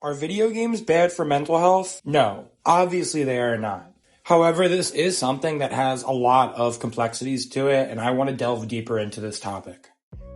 Are video games bad for mental health? No, obviously they are not. However, this is something that has a lot of complexities to it, and I want to delve deeper into this topic.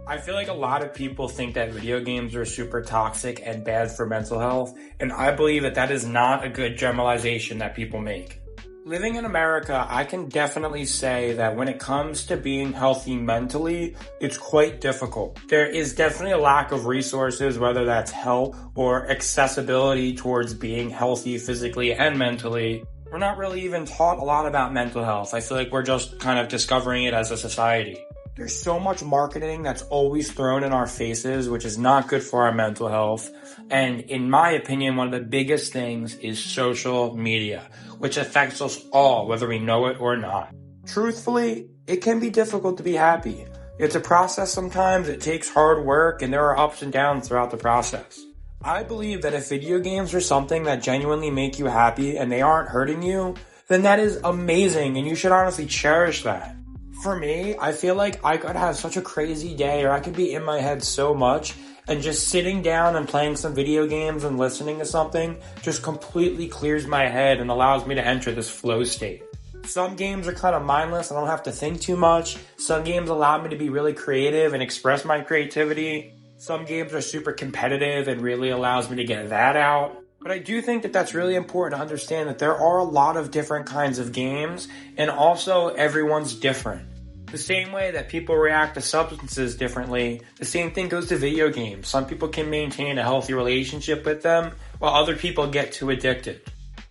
I feel like a lot of people think that video games are super toxic and bad for mental health, and I believe that that is not a good generalization that people make. Living in America, I can definitely say that when it comes to being healthy mentally, it's quite difficult. There is definitely a lack of resources, whether that's help or accessibility towards being healthy physically and mentally. We're not really even taught a lot about mental health. I feel like we're just kind of discovering it as a society. There's so much marketing that's always thrown in our faces, which is not good for our mental health. And in my opinion, one of the biggest things is social media, which affects us all, whether we know it or not. Truthfully, it can be difficult to be happy. It's a process sometimes, it takes hard work, and there are ups and downs throughout the process. I believe that if video games are something that genuinely make you happy and they aren't hurting you, then that is amazing, and you should honestly cherish that. For me, I feel like I could have such a crazy day, or I could be in my head so much, and just sitting down and playing some video games and listening to something just completely clears my head and allows me to enter this flow state. Some games are kind of mindless, I don't have to think too much. Some games allow me to be really creative and express my creativity. Some games are super competitive and really allows me to get that out. But I do think that that's really important to understand that there are a lot of different kinds of games, and also everyone's different. The same way that people react to substances differently, the same thing goes to video games. Some people can maintain a healthy relationship with them, while other people get too addicted.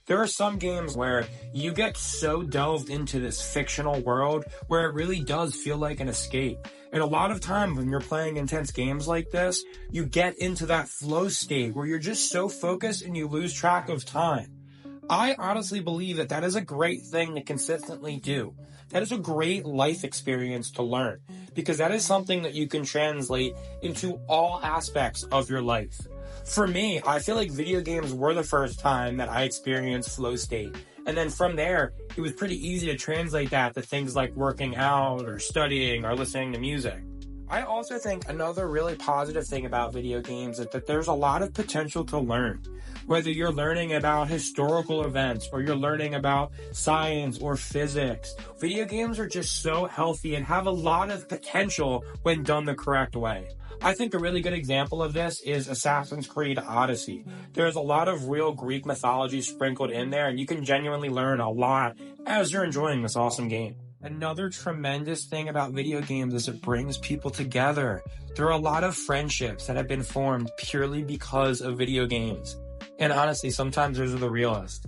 There are some games where you get so delved into this fictional world where it really does feel like an escape. And a lot of times when you're playing intense games like this, you get into that flow state where you're just so focused and you lose track of time. I honestly believe that that is a great thing to consistently do. That is a great life experience to learn, because that is something that you can translate into all aspects of your life. For me, I feel like video games were the first time that I experienced flow state. And then from there, it was pretty easy to translate that to things like working out or studying or listening to music. I also think another really positive thing about video games is that there's a lot of potential to learn. Whether you're learning about historical events or you're learning about science or physics, video games are just so healthy and have a lot of potential when done the correct way. I think a really good example of this is Assassin's Creed Odyssey. There's a lot of real Greek mythology sprinkled in there, and you can genuinely learn a lot as you're enjoying this awesome game. Another tremendous thing about video games is it brings people together. There are a lot of friendships that have been formed purely because of video games. And honestly, sometimes those are the realest.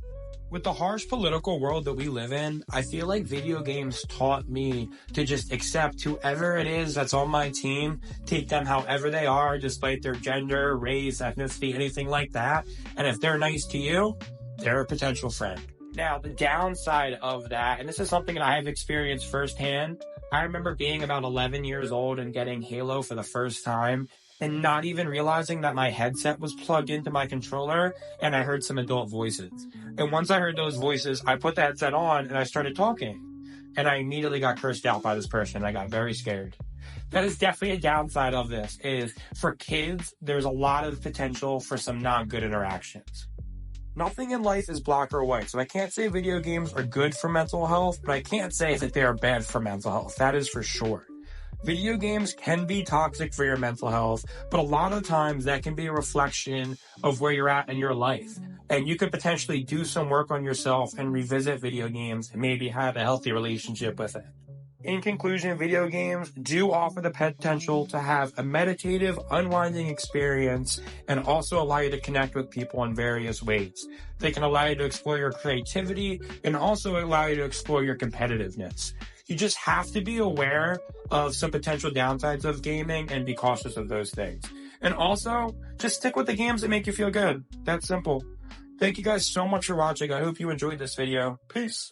With the harsh political world that we live in, I feel like video games taught me to just accept whoever it is that's on my team, take them however they are, despite their gender, race, ethnicity, anything like that. And if they're nice to you, they're a potential friend. Now, the downside of that, and this is something that I have experienced firsthand, I remember being about 11 years old and getting Halo for the first time, and not even realizing that my headset was plugged into my controller, and I heard some adult voices. And once I heard those voices, I put the headset on and I started talking. And I immediately got cursed out by this person. I got very scared. That is definitely a downside of this, is for kids, there's a lot of potential for some not good interactions. Nothing in life is black or white, so I can't say video games are good for mental health, but I can't say that they are bad for mental health. That is for sure. Video games can be toxic for your mental health, but a lot of times that can be a reflection of where you're at in your life. And you could potentially do some work on yourself and revisit video games and maybe have a healthy relationship with it. In conclusion, video games do offer the potential to have a meditative, unwinding experience and also allow you to connect with people in various ways. They can allow you to explore your creativity and also allow you to explore your competitiveness. You just have to be aware of some potential downsides of gaming and be cautious of those things. And also, just stick with the games that make you feel good. That's simple. Thank you guys so much for watching. I hope you enjoyed this video. Peace.